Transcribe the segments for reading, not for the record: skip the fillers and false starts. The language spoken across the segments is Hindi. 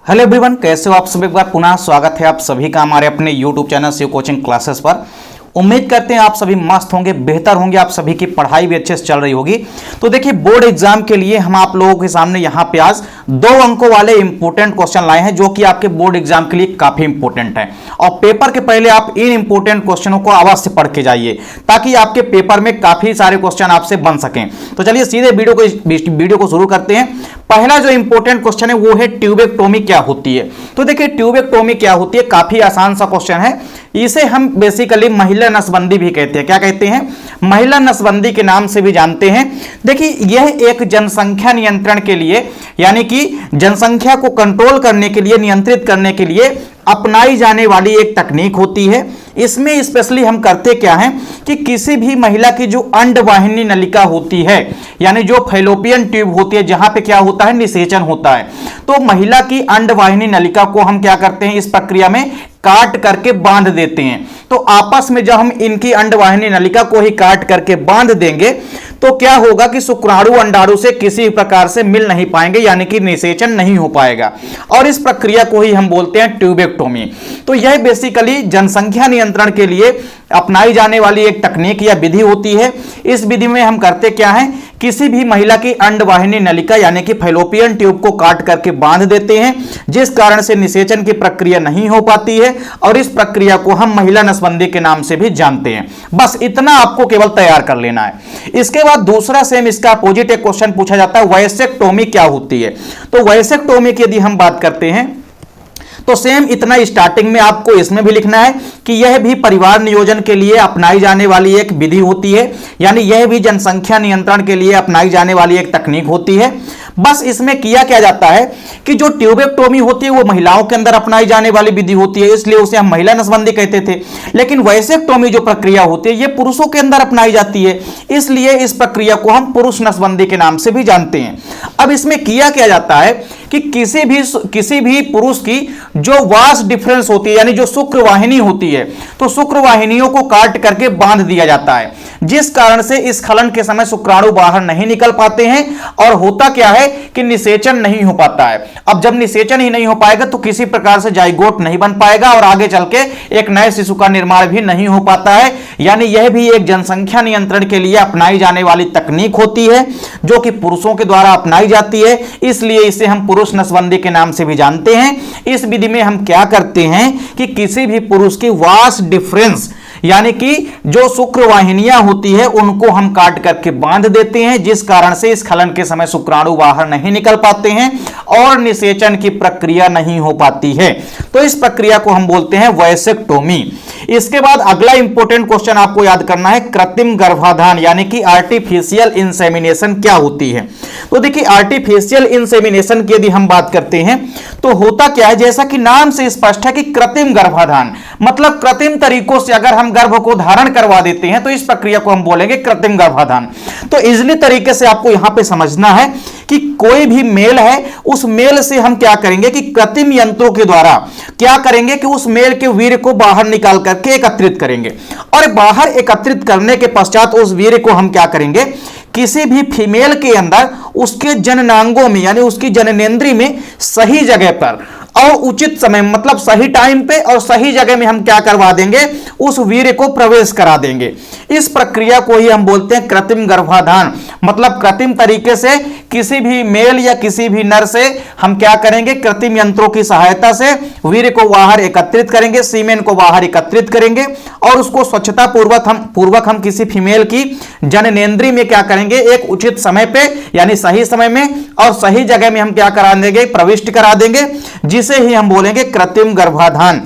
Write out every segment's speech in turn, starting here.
हेलो एवरीवन, कैसे हो आप सब। एक बार पुनः स्वागत है आप सभी का हमारे अपने YouTube channel Shiv coaching classes पर। उम्मीद करते हैं आप सभी मस्त होंगे, बेहतर होंगे, आप सभी की पढ़ाई भी अच्छे से चल रही होगी। तो देखिए, बोर्ड एग्जाम के लिए हम आप लोगों के सामने यहाँ पे आज 2 अंकों वाले इंपॉर्टेंट क्वेश्चन लाए हैं, जो कि आपके बोर्ड एग्जाम के लिए काफी इंपॉर्टेंट है। और पेपर के पहले आप इन इंपॉर्टेंट क्वेश्चनों को अवश्य पढ़ के जाइए, ताकि आपके पेपर में काफी सारे क्वेश्चन आपसे बन सकें। तो चलिए सीधे वीडियो को शुरू करते हैं। पहला जो इंपॉर्टेंट क्वेश्चन है वो है ट्यूबेक्टोमी क्या होती है। तो देखिए, ट्यूबेक्टोमी क्या होती है, काफी आसान सा क्वेश्चन है। इसे हम बेसिकली महिला नसबंदी भी कहते हैं। क्या कहते हैं? महिला नसबंदी के नाम से भी जानते हैं। देखिए, यह एक जनसंख्या नियंत्रण के लिए, यानी कि जनसंख्या को कंट्रोल करने के लिए, नियंत्रित करने के लिए अपनाई जाने वाली एक तकनीक होती है। इसमें स्पेशली हम करते क्या हैं कि किसी भी महिला की जो अंडवाहिनी नलिका होती है, यानी जो फैलोपियन ट्यूब होती है, जहां पे क्या होता है, निषेचन होता है, तो महिला की अंडवाहिनी नलिका को हम क्या करते हैं, इस प्रक्रिया में काट करके बांध देते हैं। तो आपस में जब हम इनकी अंडवाहिनी नलिका को ही काट करके बांध देंगे तो क्या होगा कि शुक्राणु अंडाणु से किसी प्रकार से मिल नहीं पाएंगे, यानी कि निषेचन नहीं हो पाएगा। और इस प्रक्रिया को ही हम बोलते हैं ट्यूबेक्टोमी। तो यह बेसिकली जनसंख्या नियंत्रण के लिए अपनाई जाने वाली एक तकनीक या विधि होती है। इस विधि में हम करते क्या हैं, किसी भी महिला की अंडवाहिनी नलिका यानी कि फैलोपियन ट्यूब को काट करके बांध देते हैं, जिस कारण से निषेचन की प्रक्रिया नहीं हो पाती है। और इस प्रक्रिया को हम महिला नसबंदी के नाम से भी जानते हैं। बस इतना आपको केवल तैयार कर लेना है। इसके बाद दूसरा सेम इसका अपोजिट एक क्वेश्चन पूछा जाता है, वैसेक्टोमी क्या होती है। तो वैसेक्टोमी की यदि हम बात करते हैं तो सेम इतना स्टार्टिंग में आपको इसमें भी लिखना है कि यह भी परिवार नियोजन के लिए अपनाई जाने वाली एक विधि होती है, यानी यह भी जनसंख्या नियंत्रण के लिए अपनाई जाने वाली एक तकनीक होती है। बस इसमें किया क्या जाता है कि जो ट्यूबेक्टोमी होती है वो महिलाओं के अंदर अपनाई जाने वाली विधि होती है, इसलिए उसे हम महिला नसबंदी कहते थे। लेकिन वैसेक्टोमी जो प्रक्रिया होती है ये पुरुषों के अंदर अपनाई जाती है, इसलिए इस प्रक्रिया को हम पुरुष नसबंदी के नाम से भी जानते हैं। अब इसमें किया क्या जाता है कि किसी भी पुरुष की जो वास डिफरेंस होती है, यानी जो शुक्रवाहिनी होती है, तो शुक्रवाहिनियों को काट करके बांध दिया जाता है, जिस कारण से इस स्खलन के समय शुक्राणु बाहर नहीं निकल पाते हैं। और होता क्या है कि निषेचन नहीं हो पाता है। अब जब निषेचन ही नहीं हो पाएगा तो किसी प्रकार से जाइगोट नहीं बन पाएगा और आगे चल के एक नए शिशु का निर्माण भी नहीं हो पाता है। यानी यह भी एक जनसंख्या नियंत्रण के लिए अपनाई जाने वाली तकनीक होती है, जो कि पुरुषों के द्वारा अपनाई जाती है, इसलिए इसे हम पुरुष नसबंदी के नाम से भी जानते हैं। इस विधि में हम क्या करते हैं कि किसी भी पुरुष की वास डिफरेंस, यानी कि जो शुक्रवाहिनियां होती है, उनको हम काट करके बांध देते हैं, जिस कारण से इस स्खलन के समय शुक्राणु बाहर नहीं निकल पाते हैं और निषेचन की प्रक्रिया नहीं हो पाती है। तो इस प्रक्रिया को हम बोलते हैं वैसेक्टोमी। इसके बाद अगला इंपॉर्टेंट क्वेश्चन आपको याद करना है, कृत्रिम गर्भाधान यानी कि आर्टिफिशियल इंसेमिनेशन क्या होती है। तो देखिए, आर्टिफिशियल इंसेमिनेशन की यदि हम बात करते हैं तो होता क्या है, जैसा कि नाम से स्पष्ट है कि कृत्रिम गर्भाधान मतलब कृत्रिम तरीकों से अगर हम गर्भ को धारण करवा देते हैं तो इस प्रक्रिया को हम बोलेंगे कृत्रिम गर्भाधान। तो इजली तरीके से आपको यहां पे समझना है कि कोई भी मेल है, उस मेल से हम क्या करेंगे कि कृत्रिम यंत्रों के द्वारा क्या करेंगे कि उस मेल के वीर्य को बाहर निकाल करके एकत्रित करेंगे। और बाहर एकत्रित करने के पश्चात उस वीर्य को हम क्या करेंगे, किसी भी फीमेल के अंदर उसके जननांगों में, यानी उसकी जननेंद्री में सही जगह पर और उचित समय मतलब सही टाइम पे और सही जगह में हम क्या करवा देंगे, उस वीर्य को प्रवेश करा देंगे। इस प्रक्रिया को ही हम बोलते हैं कृत्रिम गर्भाधान। मतलब कृत्रिम तरीके से किसी भी मेल या किसी भी नर से हम क्या करेंगे, कृत्रिम यंत्रों की सहायता से वीर्य को बाहर एकत्रित करेंगे, सीमेन को बाहर एकत्रित करेंगे और उसको स्वच्छता पूर्वक हम किसी फीमेल की जननेंद्री में क्या करेंगे, एक उचित समय पे यानी सही समय में और सही जगह में हम क्या करा देंगे, प्रविष्ट करा देंगे, जिसे ही हम बोलेंगे कृत्रिम गर्भाधान।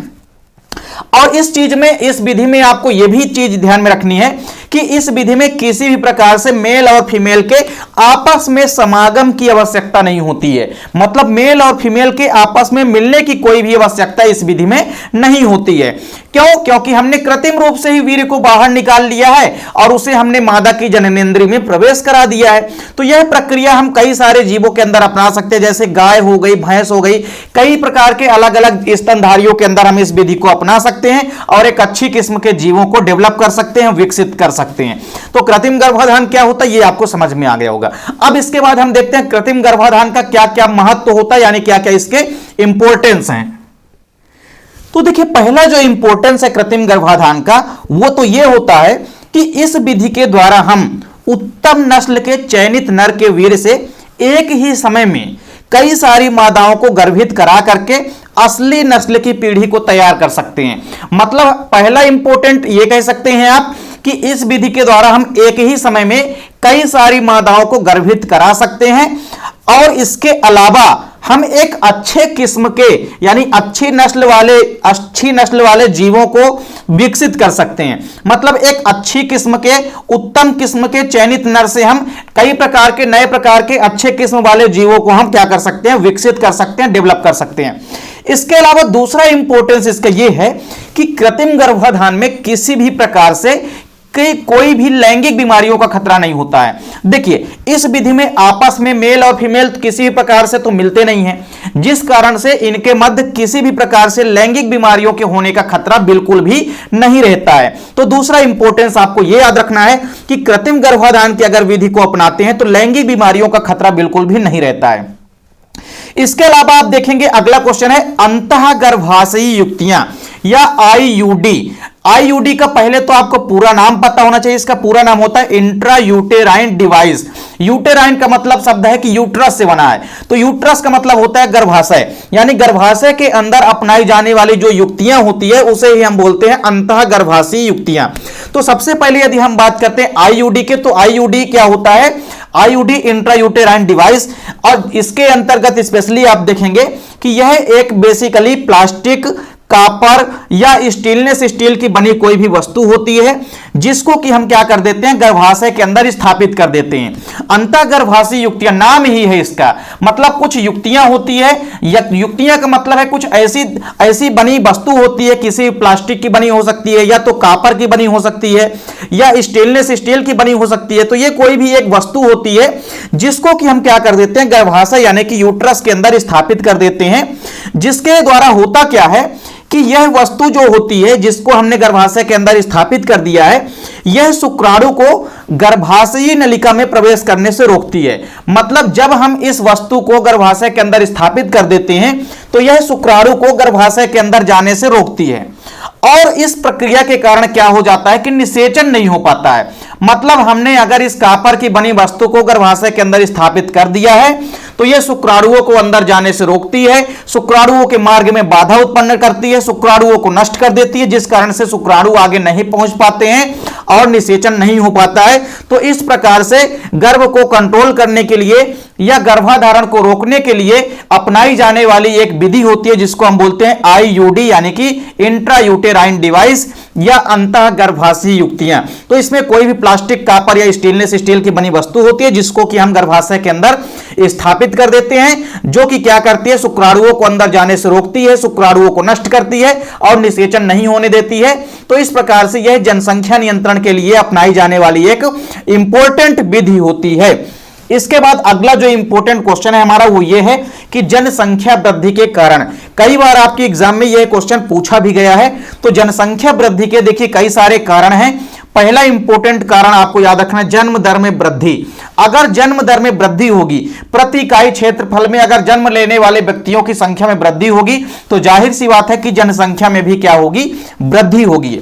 और इस चीज में, इस विधि में आपको यह भी चीज ध्यान में रखनी है कि इस विधि में किसी भी प्रकार से मेल और फीमेल के आपस में समागम की आवश्यकता नहीं होती है। मतलब मेल और फीमेल के आपस में मिलने की कोई भी आवश्यकता इस विधि में नहीं होती है। क्यों? क्योंकि हमने कृत्रिम रूप से ही वीर्य को बाहर निकाल लिया है और उसे हमने मादा की जननेंद्रिय में प्रवेश करा दिया है। तो यह प्रक्रिया हम कई सारे जीवों के अंदर अपना सकते हैं, जैसे गाय हो गई, भैंस हो गई, कई प्रकार के अलग अलग स्तनधारियों के अंदर हम इस विधि को अपना सकते हैं और एक अच्छी किस्म के जीवों को डेवलप कर सकते हैं, विकसित कर सकते हैं। तो कृत्रिम गर्भाधान क्या होता है ये आपको समझ में आ गया होगा। अब इसके बाद हम देखते हैं कृत्रिम गर्भाधान का क्या क्या महत्व होता है, यानी क्या क्या इसके इंपॉर्टेंस हैं। तो देखिए, पहला जो इंपॉर्टेंस है कृत्रिम गर्भाधान का वो तो ये होता है कि इस विधि के द्वारा हम उत्तम नस्ल के चयनित नर के वीर्य से एक ही समय में कई सारी मादाओं को गर्भित करा करके असली नस्ल की पीढ़ी को तैयार कर सकते हैं। मतलब पहला इंपॉर्टेंट ये कह सकते हैं आप कि इस विधि के द्वारा हम एक ही समय में कई सारी मादाओं को गर्भित करा सकते हैं और इसके अलावा हम एक अच्छे किस्म के यानी अच्छी नस्ल वाले जीवों को विकसित कर सकते हैं। मतलब एक अच्छी किस्म के, उत्तम किस्म के चयनित नर से हम कई प्रकार के नए प्रकार के अच्छे किस्म वाले जीवों को हम क्या कर सकते हैं, विकसित कर सकते हैं, डेवलप कर सकते हैं। इसके अलावा दूसरा इंपॉर्टेंस इसका यह है कि कृत्रिम गर्भाधान में किसी भी प्रकार से कोई भी लैंगिक बीमारियों का खतरा नहीं होता है। देखिए, इस विधि में आपस में मेल और फीमेल किसी भी प्रकार से तो मिलते नहीं हैं, जिस कारण से इनके मध्य किसी भी प्रकार से लैंगिक बीमारियों के होने का खतरा बिल्कुल भी नहीं रहता है। तो दूसरा इंपॉर्टेंस आपको यह याद रखना है कि कृत्रिम गर्भाधान की अगर विधि को अपनाते हैं तो लैंगिक बीमारियों का खतरा बिल्कुल भी नहीं रहता है। इसके अलावा आप देखेंगे अगला क्वेश्चन है अंतःगर्भाशयी युक्तियां या आईयूडी। आईयूडी का पहले तो आपको पूरा नाम पता होना चाहिए। इसका पूरा नाम होता है इंट्रा यूटेराइन डिवाइस। यूटेराइन का मतलब शब्द है कि यूट्रस से बना है, तो यूट्रस का मतलब होता है गर्भाशय, यानी गर्भाशय के अंदर अपनाई जाने वाली जो युक्तियां होती है उसे ही हम बोलते हैं अंतःगर्भाशयी युक्तियां। तो सबसे पहले यदि हम बात करते हैं आईयूडी के, तो आईयूडी क्या होता है? आईयूडी इंट्रा यूटेराइन डिवाइस, और इसके अंतर्गत स्पेशली आप देखेंगे कि यह एक बेसिकली प्लास्टिक, कॉपर या स्टेनलेस स्टील की बनी कोई भी वस्तु होती है जिसको कि हम क्या कर देते हैं, गर्भाशय के अंदर स्थापित कर देते हैं। अंतःगर्भाशयी युक्तियां नाम ही है इसका, मतलब कुछ युक्तियां होती है। युक्तियां का मतलब है कुछ ऐसी बनी वस्तु होती है, किसी प्लास्टिक की बनी हो सकती है या तो कॉपर की बनी हो सकती है या स्टेनलेस स्टील की बनी हो सकती है। तो ये कोई भी एक वस्तु होती है जिसको कि हम क्या कर देते हैं, गर्भाशय यानी कि यूट्रस के अंदर स्थापित कर देते हैं, जिसके द्वारा होता क्या है कि यह वस्तु जो होती है जिसको हमने गर्भाशय के अंदर स्थापित कर दिया है, यह शुक्राणु को गर्भाशयी नलिका में प्रवेश करने से रोकती है। मतलब जब हम इस वस्तु को गर्भाशय के अंदर स्थापित कर देते हैं तो यह शुक्राणु को गर्भाशय के अंदर जाने से रोकती है, और इस प्रक्रिया के कारण क्या हो जाता है कि निषेचन नहीं हो पाता है। मतलब हमने अगर इस कॉपर की बनी वस्तु को गर्भाशय के अंदर स्थापित कर दिया है तो यह शुक्राणुओं को अंदर जाने से रोकती है, शुक्राणुओं के मार्ग में बाधा उत्पन्न करती है, शुक्राणुओं को नष्ट कर देती है, जिस कारण से शुक्राणु आगे नहीं पहुंच पाते हैं और निषेचन नहीं हो पाता है। तो इस प्रकार से गर्भ को कंट्रोल करने के लिए या गर्भाधारण को रोकने के लिए अपनाई जाने वाली एक विधि होती है जिसको हम बोलते हैं आईयूडी, यानी कि इंट्रा यूटेराइन डिवाइस या अंतःगर्भाशयी युक्तियां। तो इसमें कोई भी प्लास्टिक, कॉपर या स्टेनलेस स्टील की बनी वस्तु होती है जिसको कि हम गर्भाशय के अंदर स्थापित कर देते हैं, जो कि क्या करती है, शुक्राणुओं को अंदर जाने से रोकती है, शुक्राणुओं को नष्ट करती है और निषेचन नहीं होने देती है। तो इस प्रकार से यह जनसंख्या नियंत्रण के लिए अपनाई जाने वाली एक इंपॉर्टेंट विधि होती है। इसके बाद अगला जो इंपॉर्टेंट क्वेश्चन है हमारा वो ये है कि जनसंख्या वृद्धि के कारण, कई बार आपके एग्जाम में यह क्वेश्चन पूछा भी गया है। तो जनसंख्या वृद्धि के देखिए कई सारे कारण हैं। पहला इंपॉर्टेंट कारण आपको याद रखना है, जन्म दर में वृद्धि। अगर जन्म दर में वृद्धि होगी, प्रति इकाई क्षेत्रफल में अगर जन्म लेने वाले व्यक्तियों की संख्या में वृद्धि होगी तो जाहिर सी बात है कि जनसंख्या में भी क्या होगी, वृद्धि होगी।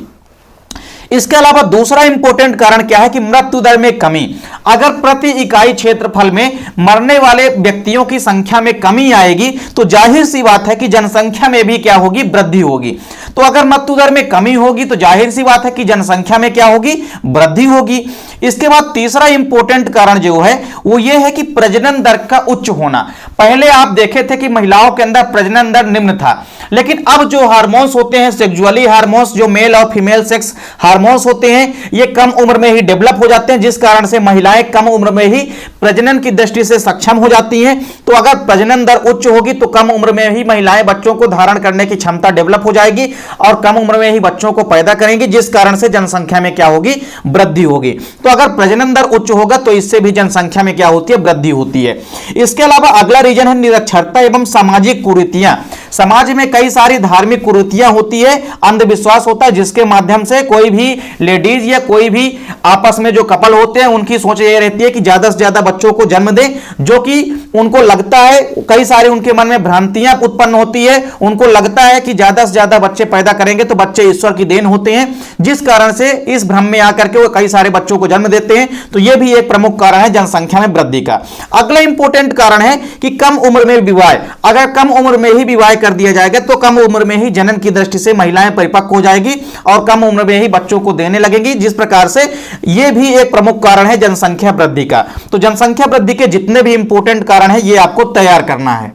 इसके अलावा दूसरा इंपॉर्टेंट कारण क्या है कि मृत्यु दर में कमी। अगर प्रति इकाई क्षेत्रफल में मरने वाले व्यक्तियों की संख्या में कमी आएगी तो जाहिर सी बात है कि जनसंख्या में भी क्या होगी, वृद्धि होगी। तो अगर मृत्यु दर में कमी होगी तो जाहिर सी बात है कि जनसंख्या में क्या होगी, वृद्धि होगी। इसके बाद तीसरा इंपॉर्टेंट कारण जो है वो ये है कि प्रजनन दर का उच्च होना। पहले आप देखे थे कि महिलाओं के अंदर प्रजनन दर निम्न था, लेकिन अब जो हार्मोन्स होते हैं, सेक्सुअली हार्मोन्स, जो मेल और फीमेल सेक्स हार्मोन हार्मोन्स होते हैं ये कम उम्र में ही डेवलप हो जाते हैं, जिस कारण से महिलाएं कम उम्र में ही प्रजनन की दृष्टि से सक्षम हो जाती हैं। तो अगर प्रजनन दर उच्च होगी तो कम उम्र में ही महिलाएं बच्चों को धारण करने की क्षमता डेवलप हो जाएगी और कम उम्र में ही बच्चों को पैदा करेंगी, जिस कारण से जनसंख्या में क्या होगी, वृद्धि होगी। तो अगर प्रजनन दर उच्च होगा तो इससे भी जनसंख्या में क्या होती है, वृद्धि होती है। इसके अलावा अगला रीजन है निरक्षरता एवं सामाजिक कुरीतियां। समाज में कई सारी धार्मिक कुरीतियां होती है, अंधविश्वास होता है, जिसके माध्यम से कोई भी लेडीज या कोई भी आपस में जो कपल होते हैं उनकी सोच ये रहती है कि ज्यादा से ज्यादा बच्चों को जन्म दें, जो कि उनको लगता है, कई सारे उनके मन में भ्रांतियां उत्पन्न होती है, उनको लगता है कि ज्यादा से ज्यादा बच्चे पैदा करेंगे तो बच्चे ईश्वर की देन होते हैं, जिस कारण से इस भ्रम में आकर के वो कई सारे बच्चों को जन्म देते हैं। तो यह भी एक प्रमुख कारण है जनसंख्या में वृद्धि का। अगला इंपॉर्टेंट कारण है कि कम उम्र में विवाह। अगर कम उम्र में ही विवाह कर दिया जाएगा तो कम उम्र में ही जनन की दृष्टि से महिलाएं परिपक्व हो जाएगी और कम उम्र में ही बच्चों को देने लगेंगी, जिस प्रकार से यह भी एक प्रमुख कारण है जनसंख्या वृद्धि का। तो जनसंख्या वृद्धि के जितने भी इंपॉर्टेंट कारण है ये आपको तैयार करना है।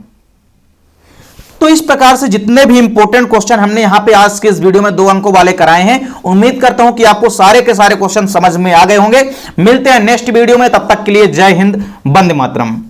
तो इस प्रकार से जितने भी इंपॉर्टेंट क्वेश्चन हमने यहां पे आज के इस वीडियो में 2 अंकों वाले कराए हैं, उम्मीद करता हूं कि आपको सारे के सारे क्वेश्चन समझ में आ गए होंगे। मिलते हैं नेक्स्ट वीडियो में, तब तक के लिए जय हिंद, वंदे मातरम।